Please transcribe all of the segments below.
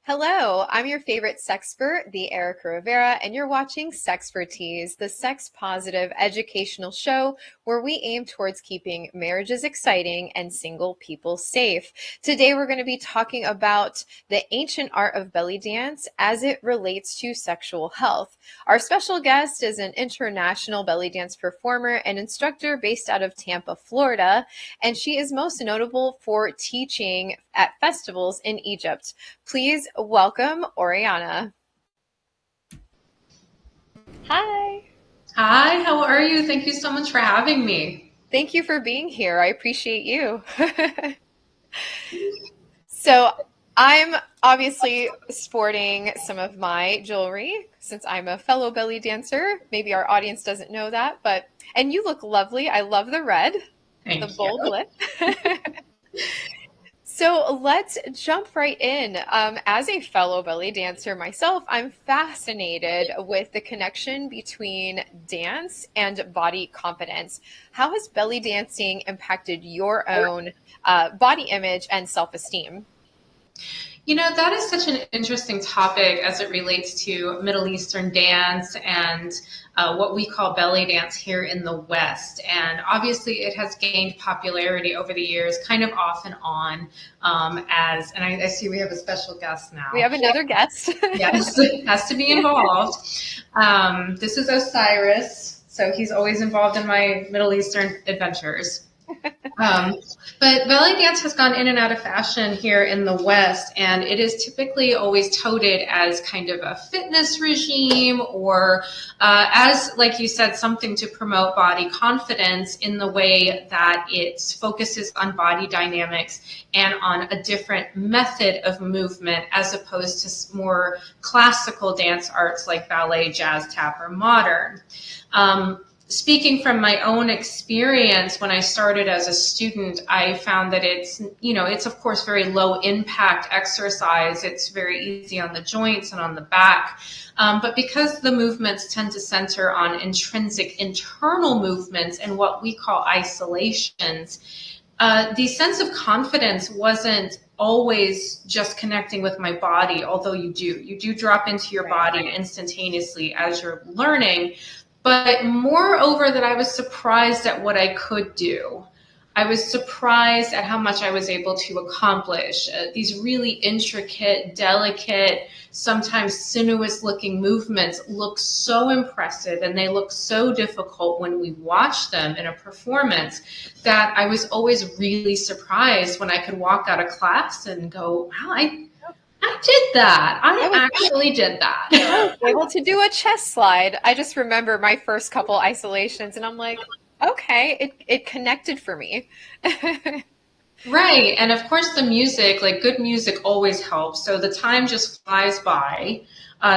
Hello, I'm your favorite sexpert, the Erica Rivera, and you're watching Sexpertease, the sex positive educational show where we aim towards keeping marriages exciting and single people safe. Today, we're going to be talking about the ancient art of belly dance as it relates to sexual health. Our special guest is an international belly dance performer and instructor based out of Tampa, Florida, and she is most notable for teaching at festivals in Egypt. Please welcome Oriana. Hi. Hi, how are you? Thank you so much for having me. Thank you for being here. I appreciate you. So, I'm obviously sporting some of my jewelry since I'm a fellow belly dancer. Maybe our audience doesn't know that, and you look lovely. I love the red, the Thank you. bold lip. So let's jump right in. As a fellow belly dancer myself, I'm fascinated with the connection between dance and body confidence. How has belly dancing impacted your own body image and self-esteem? That is such an interesting topic as it relates to Middle Eastern dance and what we call belly dance here in the West. And obviously, it has gained popularity over the years, kind of off and on. And I see we have a special guest We now. have another guest. Yes, has to be involved. This is Osiris, so he's always involved in my Middle Eastern adventures. Um, but belly dance has gone in and out of fashion here in the West, and it is typically always touted as kind of a fitness regime or as, like you said, something to promote body confidence in the way that it focuses on body dynamics and on a different method of movement as opposed to more classical dance arts like ballet, jazz, tap, or modern. Speaking from my own experience, when I started as a student, I found that it's of course very low impact exercise. It's very easy on the joints and on the back. But because the movements tend to center on intrinsic internal movements and what we call isolations, the sense of confidence wasn't always just connecting with my body, although you do drop into your body instantaneously as you're learning. But moreover, that I was surprised at what I could do. I was surprised at how much I was able to accomplish. These really intricate, delicate, sometimes sinuous looking movements look so impressive and they look so difficult when we watch them in a performance that I was always really surprised when I could walk out of class and go, wow, I did that. I actually did that. Able to do a chest slide. I just remember my first couple isolations, and I'm like, okay, it connected for me. Right. And of course, the music, like good music always helps. So the time just flies by.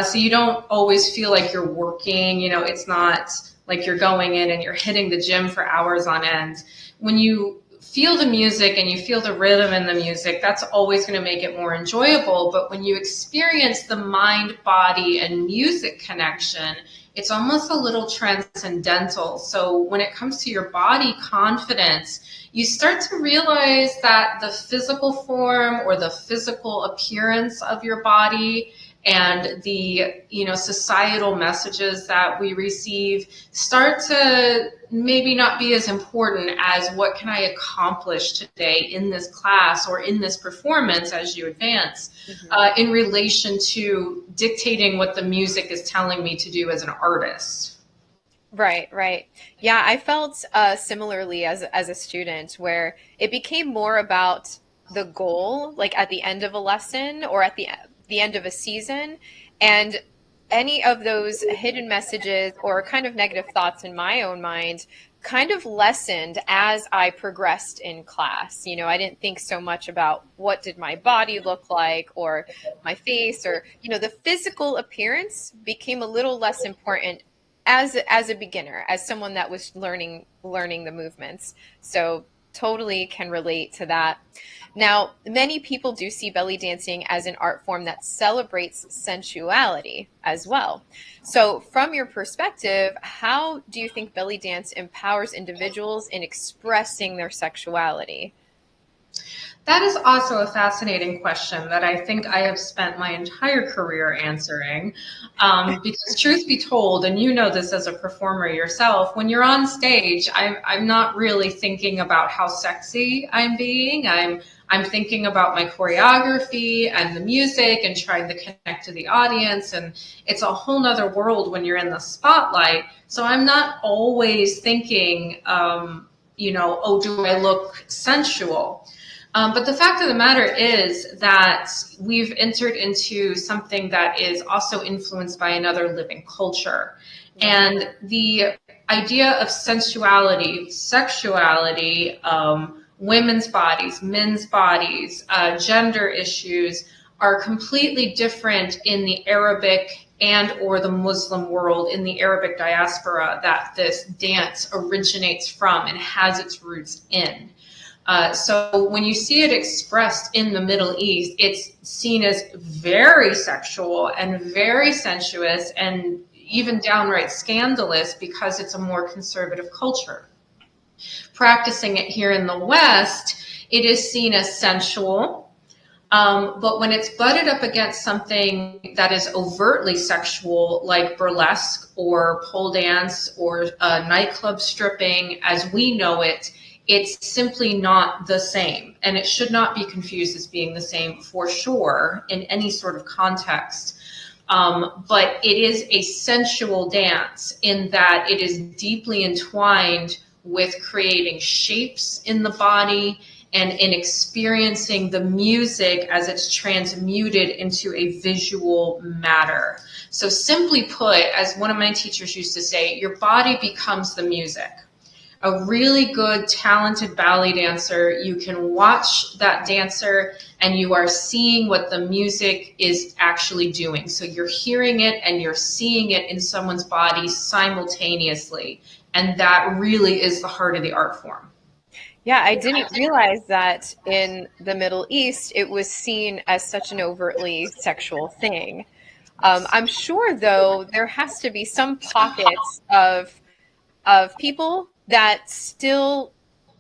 So you don't always feel like you're working. It's not like you're going in and you're hitting the gym for hours on end. When you feel the music and you feel the rhythm in the music, that's always going to make it more enjoyable. But when you experience the mind, body, and music connection, it's almost a little transcendental. So when it comes to your body confidence, you start to realize that the physical form or the physical appearance of your body and the societal messages that we receive start to maybe not be as important as what can I accomplish today in this class or in this performance as you advance, in relation to dictating what the music is telling me to do as an artist. Right, right. Yeah, I felt similarly as a student where it became more about the goal, like at the end of a lesson or at the end of a season, and any of those hidden messages or kind of negative thoughts in my own mind kind of lessened as I progressed in class. I didn't think so much about what did my body look like or my face or, the physical appearance became a little less important as a beginner, as someone that was learning the movements. So totally can relate to that. Now, many people do see belly dancing as an art form that celebrates sensuality as well. So, from your perspective, how do you think belly dance empowers individuals in expressing their sexuality? That is also a fascinating question that I think I have spent my entire career answering. Because truth be told, and you know this as a performer yourself, when you're on stage, I'm not really thinking about how sexy I'm being. I'm thinking about my choreography and the music and trying to connect to the audience. And it's a whole nother world when you're in the spotlight. So I'm not always thinking, oh, do I look sensual? But the fact of the matter is that we've entered into something that is also influenced by another living culture. And the idea of sensuality, sexuality, women's bodies, men's bodies, gender issues are completely different in the Arabic and or the Muslim world, in the Arabic diaspora that this dance originates from and has its roots in. So when you see it expressed in the Middle East, it's seen as very sexual and very sensuous and even downright scandalous because it's a more conservative culture. Practicing it here in the West, it is seen as sensual. But when it's butted up against something that is overtly sexual, like burlesque or pole dance or nightclub stripping as we know it, it's simply not the same. And it should not be confused as being the same for sure in any sort of context. But it is a sensual dance in that it is deeply entwined with creating shapes in the body and in experiencing the music as it's transmuted into a visual matter. So simply put, as one of my teachers used to say, your body becomes the music. A really good, talented ballet dancer, you can watch that dancer and you are seeing what the music is actually doing. So you're hearing it and you're seeing it in someone's body simultaneously. And that really is the heart of the art form. Yeah, I didn't realize that in the Middle East it was seen as such an overtly sexual thing. I'm sure, though, there has to be some pockets of people that still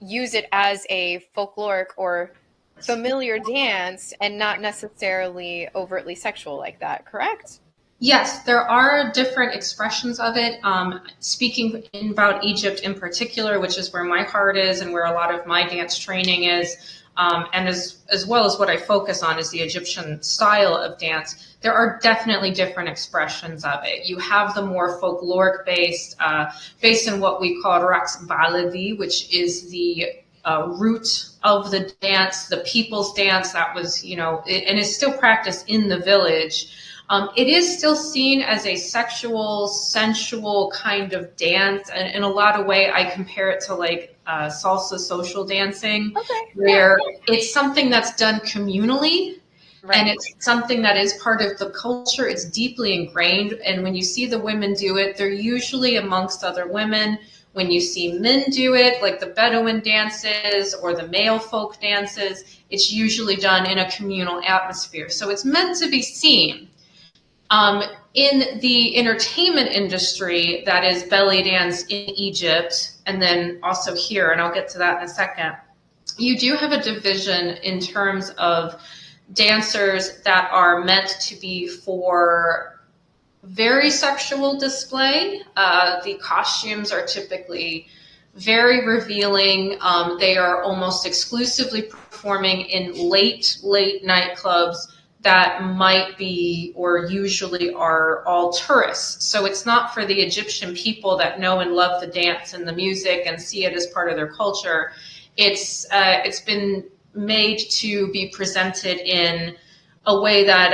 use it as a folkloric or familiar dance and not necessarily overtly sexual like that, correct? Yes, there are different expressions of it. Speaking about Egypt in particular, which is where my heart is and where a lot of my dance training is, and as well as what I focus on is the Egyptian style of dance, there are definitely different expressions of it. You have the more folkloric based in what we call Raqs Baladi, which is the root of the dance, the people's dance that was, and is still practiced in the village. It is still seen as a sexual, sensual kind of dance. And in a lot of way, I compare it to like salsa social dancing, Okay, yeah. where it's something that's done communally and Right. it's something that is part of the culture. It's deeply ingrained. And when you see the women do it, they're usually amongst other women. When you see men do it, like the Bedouin dances or the male folk dances, it's usually done in a communal atmosphere. So it's meant to be seen. In the entertainment industry, that is belly dance in Egypt, and then also here, and I'll get to that in a second, you do have a division in terms of dancers that are meant to be for very sexual display. The costumes are typically very revealing. They are almost exclusively performing in late nightclubs that might be or usually are all tourists. So it's not for the Egyptian people that know and love the dance and the music and see it as part of their culture. It's been made to be presented in a way that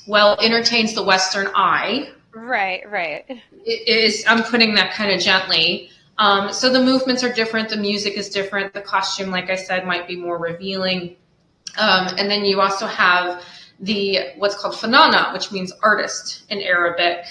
entertains the Western eye. Right, right. I'm putting that kind of gently. So the movements are different, the music is different, the costume, like I said, might be more revealing. And then you also have the what's called fanana, which means artist in Arabic.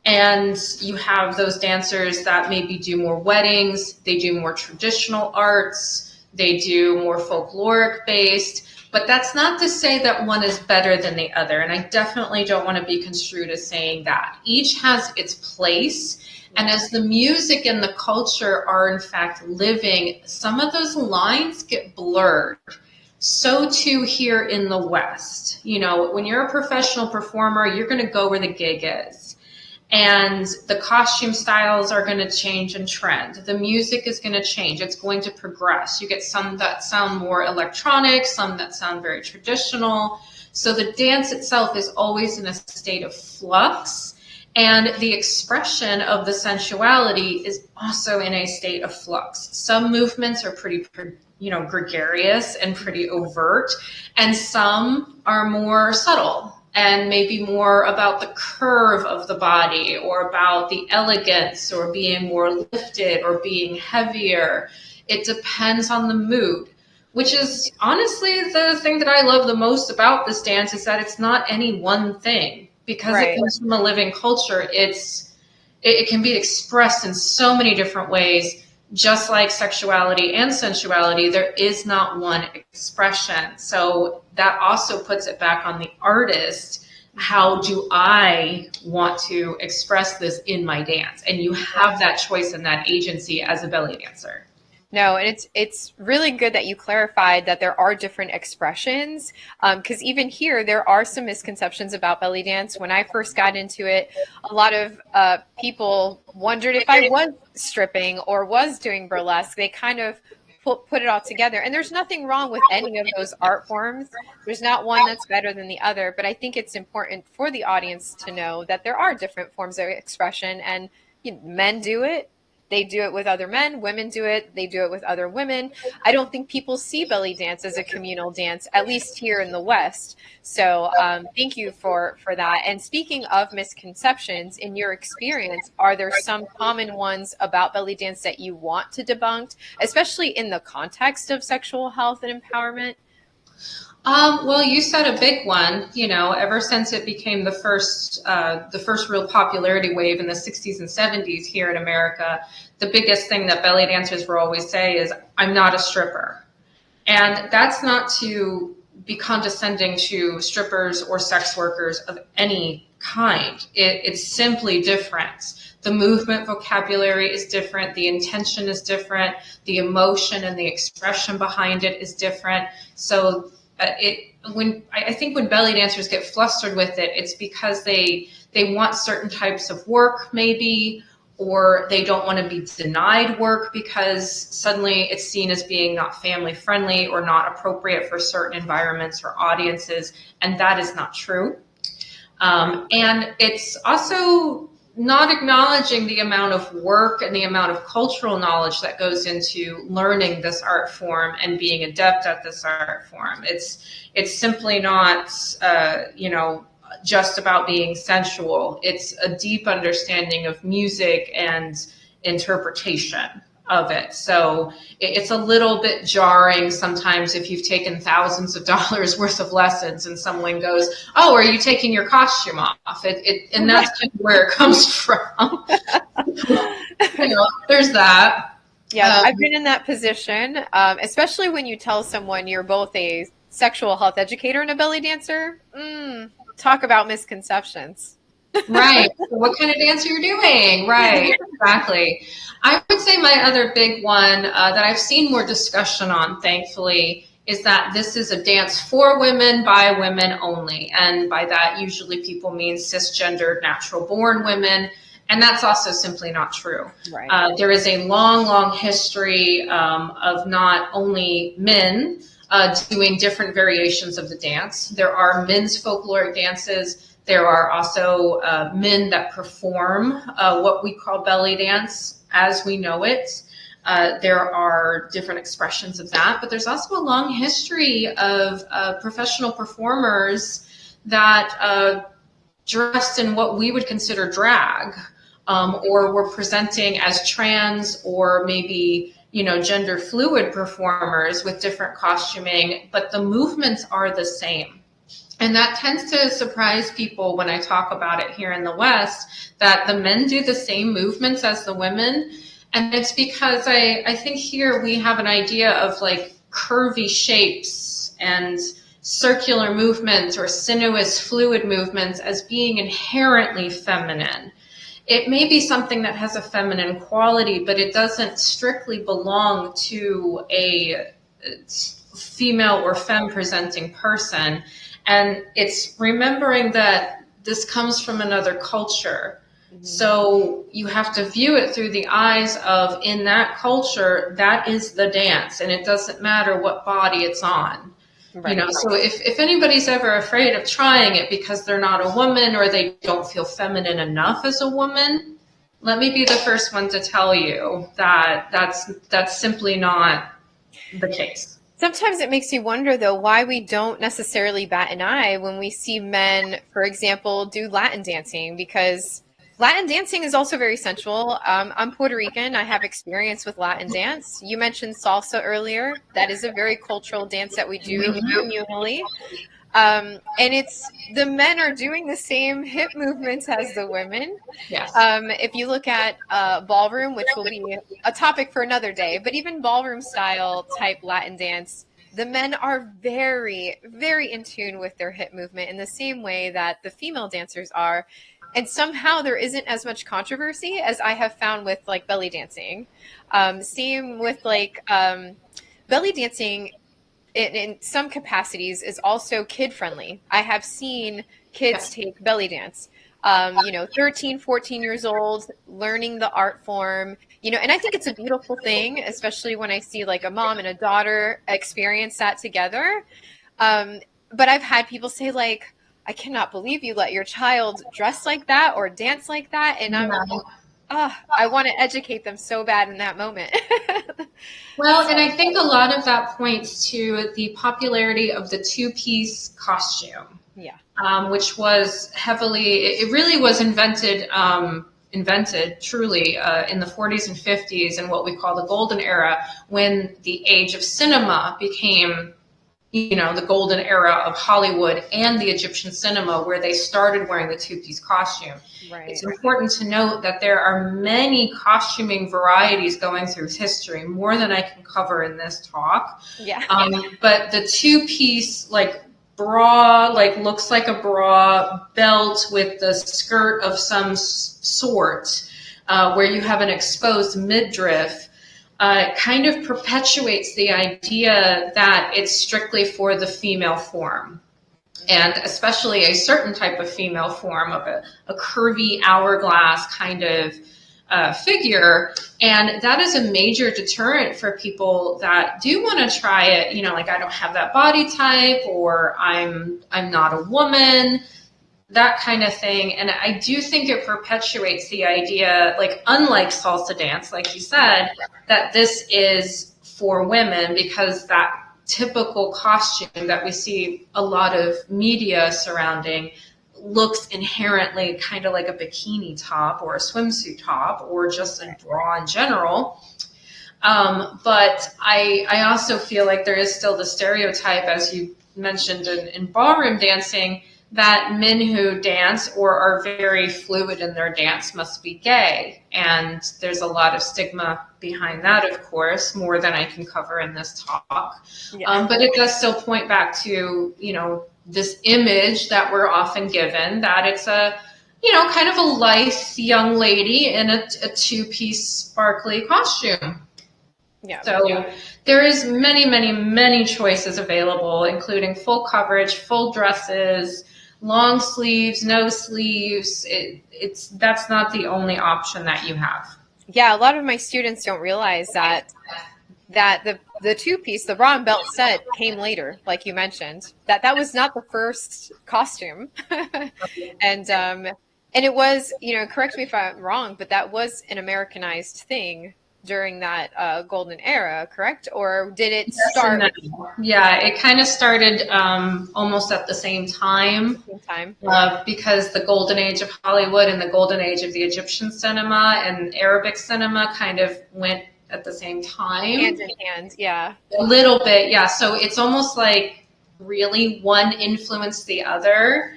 And you have those dancers that maybe do more weddings, they do more traditional arts, they do more folkloric based. But that's not to say that one is better than the other. And I definitely don't want to be construed as saying that. Each has its place. And as the music and the culture are in fact living, some of those lines get blurred. So too here in the West. You know, when you're a professional performer, you're going to go where the gig is. And the costume styles are going to change and trend. The music is going to change. It's going to progress. You get some that sound more electronic, some that sound very traditional. So the dance itself is always in a state of flux. And the expression of the sensuality is also in a state of flux. Some movements are pretty, gregarious and pretty overt, and some are more subtle and maybe more about the curve of the body or about the elegance or being more lifted or being heavier. It depends on the mood, which is honestly the thing that I love the most about this dance, is that it's not any one thing. Because it Right. comes from a living culture, it can be expressed in so many different ways. Just like sexuality and sensuality, there is not one expression. So that also puts it back on the artist. How do I want to express this in my dance? And you have that choice and that agency as a belly dancer. No, and it's really good that you clarified that there are different expressions. Because even here, there are some misconceptions about belly dance. When I first got into it, a lot of people wondered if I was stripping or was doing burlesque. They kind of put it all together. And there's nothing wrong with any of those art forms. There's not one that's better than the other. But I think it's important for the audience to know that there are different forms of expression, and men do it. They do it with other men, women do it, they do it with other women. I don't think people see belly dance as a communal dance, at least here in the West. So thank you for that. And speaking of misconceptions, in your experience, are there some common ones about belly dance that you want to debunk, especially in the context of sexual health and empowerment? Well, you said a big one. You know, ever since it became the first real popularity wave in the '60s and '70s here in America, the biggest thing that belly dancers will always say is, "I'm not a stripper," and that's not to be condescending to strippers or sex workers of any kind. It's simply different. The movement vocabulary is different. The intention is different. The emotion and the expression behind it is different. So I think when belly dancers get flustered with it, it's because they want certain types of work maybe, or they don't want to be denied work because suddenly it's seen as being not family friendly or not appropriate for certain environments or audiences, and that is not true. And it's also not acknowledging the amount of work and the amount of cultural knowledge that goes into learning this art form and being adept at this art form. It's simply not, just about being sensual. It's a deep understanding of music and interpretation of it. So it's a little bit jarring sometimes if you've taken thousands of dollars worth of lessons and someone goes, "Oh, are you taking your costume off?" And that's kind of where it comes from. There's that. Yes, I've been in that position, especially when you tell someone you're both a sexual health educator and a belly dancer. Talk about misconceptions. Right. What kind of dance are you doing? Right. Exactly. I would say my other big one that I've seen more discussion on, thankfully, is that this is a dance for women by women only. And by that, usually people mean cisgendered, natural born women. And that's also simply not true. Right. There is a long, long history of not only men doing different variations of the dance. There are men's folkloric dances. There are also men that perform what we call belly dance as we know it. There are different expressions of that, but there's also a long history of professional performers that dressed in what we would consider drag, or were presenting as trans or maybe gender fluid performers with different costuming, but the movements are the same. And that tends to surprise people when I talk about it here in the West, that the men do the same movements as the women. And it's because I think here we have an idea of like curvy shapes and circular movements or sinuous fluid movements as being inherently feminine. It may be something that has a feminine quality, but it doesn't strictly belong to a female or femme presenting person. And it's remembering that this comes from another culture. Mhm. So you have to view it through the eyes of, in that culture, that is the dance, and it doesn't matter what body it's on. Right. So if anybody's ever afraid of trying it because they're not a woman or they don't feel feminine enough as a woman, let me be the first one to tell you that that's simply not the case. Sometimes it makes you wonder, though, why we don't necessarily bat an eye when we see men, for example, do Latin dancing, because Latin dancing is also very sensual. I'm Puerto Rican. I have experience with Latin dance. You mentioned salsa earlier. That is a very cultural dance that we do communally. And it's the men are doing the same hip movements as the women. Yes. If you look at ballroom, which will be a topic for another day, but even ballroom style type Latin dance, the men are very, very in tune with their hip movement in the same way that the female dancers are. And somehow there isn't as much controversy as I have found with like belly dancing. Same with belly dancing in some capacities is also kid friendly. I have seen kids Yes. take belly dance. 13, 14 years old, learning the art form, and I think it's a beautiful thing, especially when I see like a mom and a daughter experience that together. Um, but I've had people say, like, I cannot believe you let your child dress like that or dance like that. And Yeah. I want to educate them so bad in that moment. Well, and So, I think a lot of that points to the popularity of the two-piece costume, yeah. which was heavily, it really was invented truly in the 40s and 50s in what we call the golden era, when the age of cinema became, the golden era of Hollywood and the Egyptian cinema, where they started wearing the two-piece costume. It's Right. important to note that there are many costuming varieties going through history, more than I can cover in this talk. Yeah. But the two-piece, like, bra, like, looks like a bra, belt with the skirt of some sort, where you have an exposed midriff, kind of perpetuates the idea that it's strictly for the female form, and especially a certain type of female form of a curvy hourglass kind of figure. And that is a major deterrent for people that do want to try it. Like, I don't have that body type, or I'm not a woman, that kind of thing. And I do think it perpetuates the idea, like, unlike salsa dance, like you said, that this is for women, because that typical costume that we see a lot of media surrounding looks inherently kind of like a bikini top or a swimsuit top or just a bra in general. But I also feel like there is still the stereotype, as you mentioned in ballroom dancing, that men who dance or are very fluid in their dance must be gay. And there's a lot of stigma behind that, of course, more than I can cover in this talk. Yeah. But it does still point back to, this image that we're often given, that it's a, kind of a lithe young lady in a two-piece sparkly costume. Yeah. So there is many, many, many choices available, including full coverage, full dresses, long sleeves, no sleeves. That's not the only option that you have. Yeah, a lot of my students don't realize that the two piece, the bra and belt set came later, like you mentioned. That was not the first costume. And and it was, correct me if I'm wrong, but that was an Americanized thing during that golden era, correct? Or did it Yes and start no. Yeah, it kind of started almost at the same time, same time? because the golden age of Hollywood and the golden age of the Egyptian cinema and Arabic cinema kind of went at the same Hand time. in hand, yeah. A little bit, yeah. So it's almost like really one influenced the other.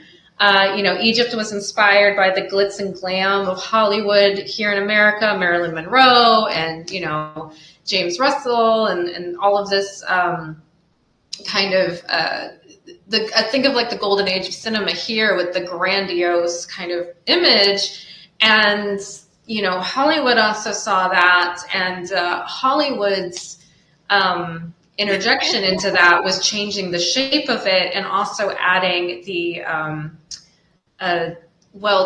Egypt was inspired by the glitz and glam of Hollywood here in America, Marilyn Monroe, and James Russell, and all of this kind of. I think of like the golden age of cinema here with the grandiose kind of image, and Hollywood also saw that, and Hollywood's interjection into that was changing the shape of it and also adding the,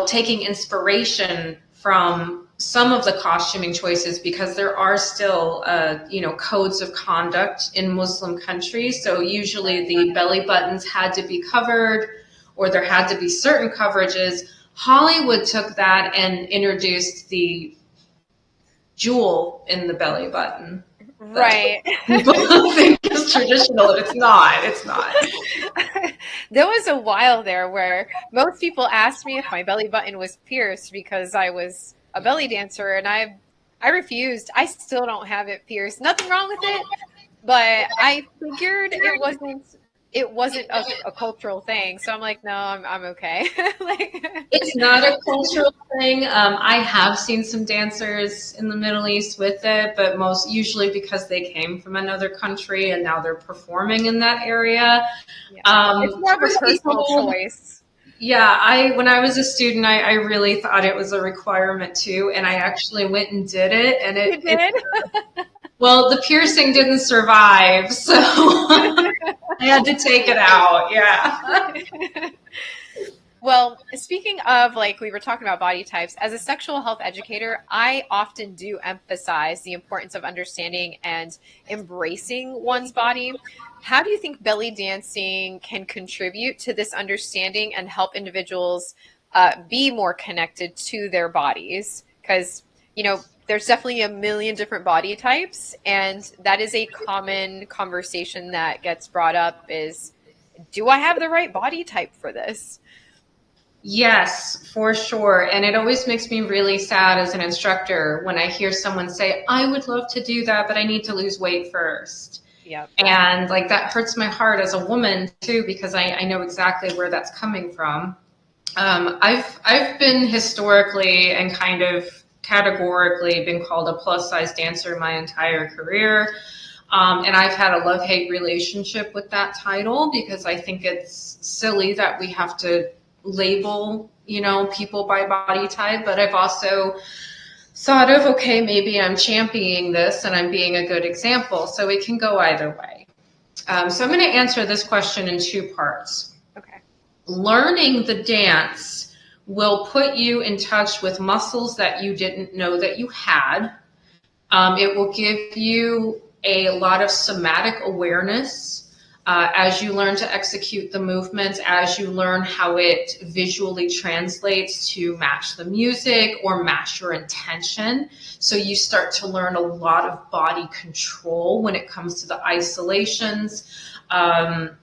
taking inspiration from some of the costuming choices, because there are still, codes of conduct in Muslim countries. So usually the belly buttons had to be covered, or there had to be certain coverages. Hollywood took that and introduced the jewel in the belly button. That's Right. what people think is traditional. It's not. It's not. There was a while there where most people asked me if my belly button was pierced because I was a belly dancer, and I refused. I still don't have it pierced. Nothing wrong with it, but I figured it wasn't a cultural thing. So I'm like, no, I'm okay. Like, It's not a cultural thing. I have seen some dancers in the Middle East with it, but most usually because they came from another country and now they're performing in that area. yeah. It's more of For a personal people, choice. yeah, when I was a student, I really thought it was a requirement too, and I actually went and did it, and You did? well, the piercing didn't survive, so I had to take it out. Yeah. Well, speaking of, like, we were talking about body types, as a sexual health educator, I often do emphasize the importance of understanding and embracing one's body. How do you think belly dancing can contribute to this understanding and help individuals be more connected to their bodies? Because, there's definitely a million different body types, and that is a common conversation that gets brought up is, do I have the right body type for this? Yes, for sure. And it always makes me really sad as an instructor when I hear someone say, I would love to do that, but I need to lose weight first. Yep. And like that hurts my heart as a woman too, because I know exactly where that's coming from. I've been historically and kind of categorically been called a plus size dancer my entire career. And I've had a love-hate relationship with that title because I think it's silly that we have to label, people by body type. But I've also thought of, okay, maybe I'm championing this and I'm being a good example. So it can go either way. So I'm going to answer this question in two parts. Okay. Learning the dance will put you in touch with muscles that you didn't know that you had. It will give you a lot of somatic awareness as you learn to execute the movements, as you learn how it visually translates to match the music or match your intention. So you start to learn a lot of body control when it comes to the isolations.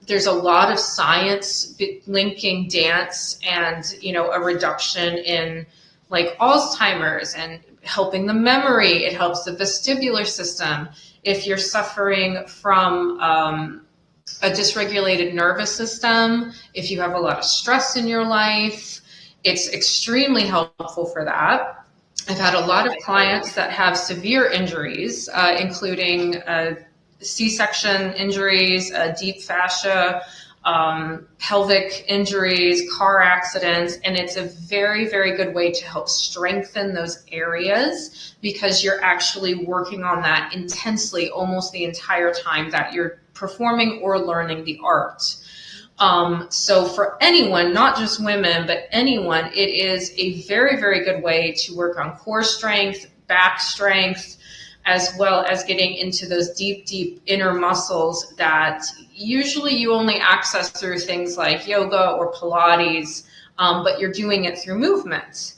There's a lot of science linking dance and, a reduction in like Alzheimer's and helping the memory. It helps the vestibular system. If you're suffering from a dysregulated nervous system, if you have a lot of stress in your life, it's extremely helpful for that. I've had a lot of clients that have severe injuries, including C-section injuries, deep fascia, pelvic injuries, car accidents, and it's a very, very good way to help strengthen those areas because you're actually working on that intensely almost the entire time that you're performing or learning the art. So for anyone, not just women, but anyone, it is a very, very good way to work on core strength, back strength, as well as getting into those deep, deep inner muscles that usually you only access through things like yoga or Pilates, but you're doing it through movement.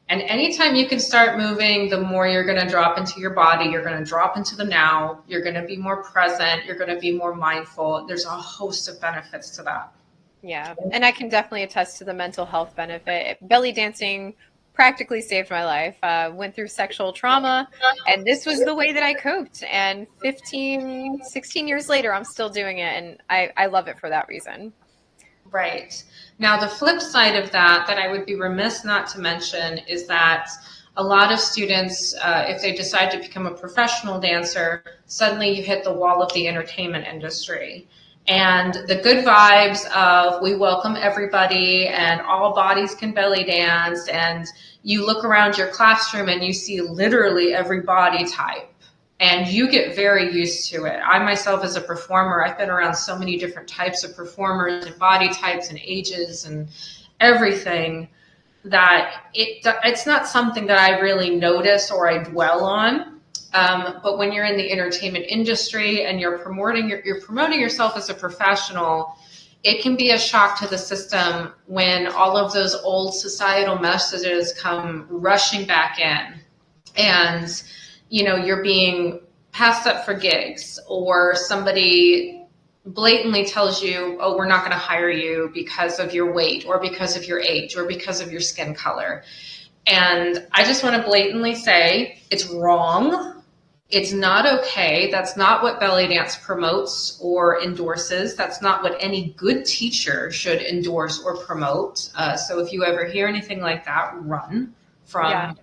And anytime you can start moving, the more you're going to drop into your body, you're going to drop into the now, you're going to be more present, you're going to be more mindful. There's a host of benefits to that. Yeah. And I can definitely attest to the mental health benefit. Belly dancing practically saved my life. Went through sexual trauma, and this was the way that I coped. And 15, 16 years later, I'm still doing it. And I love it for that reason. Right. Now, the flip side of that I would be remiss not to mention is that a lot of students, if they decide to become a professional dancer, suddenly you hit the wall of the entertainment industry. And the good vibes of we welcome everybody and all bodies can belly dance, and you look around your classroom and you see literally every body type. and you get very used to it. I myself, as a performer, I've been around so many different types of performers and body types and ages and everything that it's not something that I really notice or I dwell on. But when you're in the entertainment industry and you're promoting yourself as a professional, it can be a shock to the system when all of those old societal messages come rushing back in, and you're being passed up for gigs, or somebody blatantly tells you, oh, we're not going to hire you because of your weight or because of your age or because of your skin color. And I just want to blatantly say it's wrong. It's not okay. That's not what belly dance promotes or endorses. That's not what any good teacher should endorse or promote. So if you ever hear anything like that, Yeah.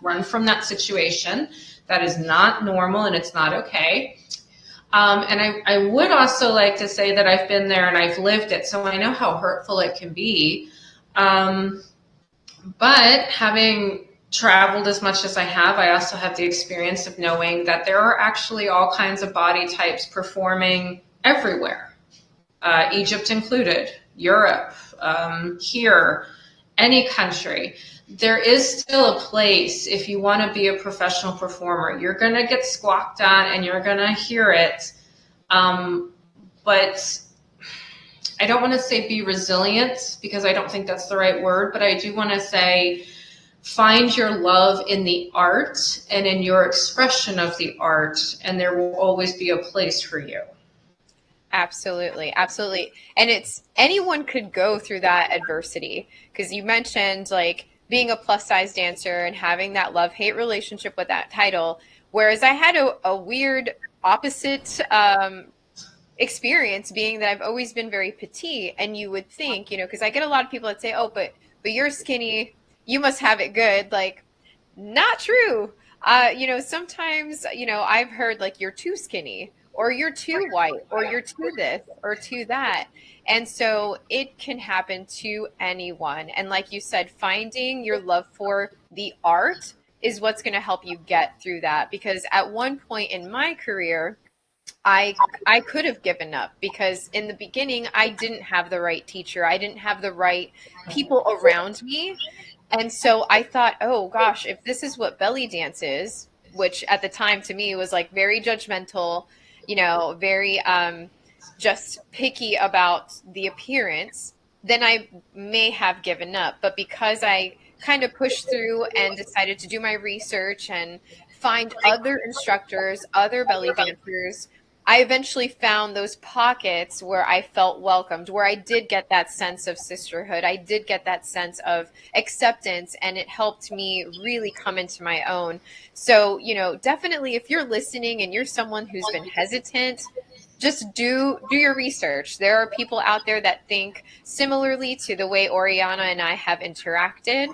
run from that situation. That is not normal and it's not okay. And I would also like to say that I've been there and I've lived it, so I know how hurtful it can be. But having traveled as much as I have, I also have the experience of knowing that there are actually all kinds of body types performing everywhere, Egypt included, Europe, here, any country. There is still a place if you want to be a professional performer. You're going to get squawked on and you're going to hear it. But I don't want to say be resilient, because I don't think that's the right word, but I do want to say find your love in the art and in your expression of the art, and there will always be a place for you. Absolutely, absolutely. And it's anyone could go through that adversity because you mentioned like being a plus size dancer and having that love-hate relationship with that title. Whereas I had a weird opposite experience being that I've always been very petite, and you would think, because I get a lot of people that say, "Oh, but you're skinny, you must have it good." Like, not true. Sometimes, I've heard like you're too skinny or you're too white or you're too this or too that. And so it can happen to anyone. And like you said, finding your love for the art is what's going to help you get through that. Because at one point in my career, I could have given up because in the beginning I didn't have the right teacher. I didn't have the right people around me. And so I thought, oh gosh, if this is what belly dance is, which at the time to me was like very judgmental, very just picky about the appearance, then I may have given up. But because I kind of pushed through and decided to do my research and find other instructors, other belly dancers, I eventually found those pockets where I felt welcomed, where I did get that sense of sisterhood. I did get that sense of acceptance, and it helped me really come into my own. So, definitely if you're listening and you're someone who's been hesitant, just do your research. There are people out there that think similarly to the way Oriana and I have interacted.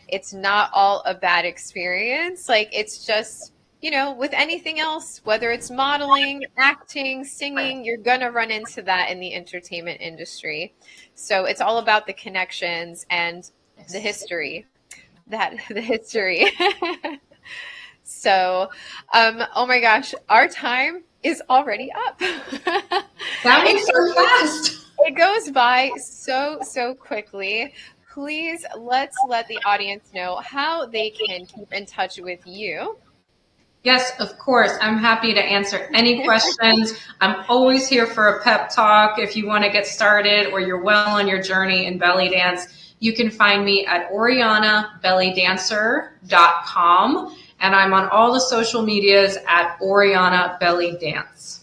It's not all a bad experience. Like it's just, with anything else, whether it's modeling, acting, singing, you're going to run into that in the entertainment industry. So it's all about the connections and the Yes. history. The history. So, oh my gosh, our time is already up. That It was so fast. it goes by so quickly. Please let's let the audience know how they can keep in touch with you. Yes, of course. I'm happy to answer any questions. I'm always here for a pep talk. If you want to get started or you're well on your journey in belly dance, you can find me at orianabellydancer.com. And I'm on all the social medias at Oriana Belly Dance.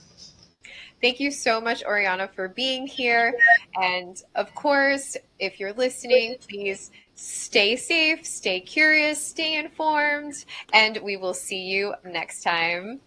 Thank you so much, Oriana, for being here. And of course, if you're listening, please stay safe, stay curious, stay informed, and we will see you next time.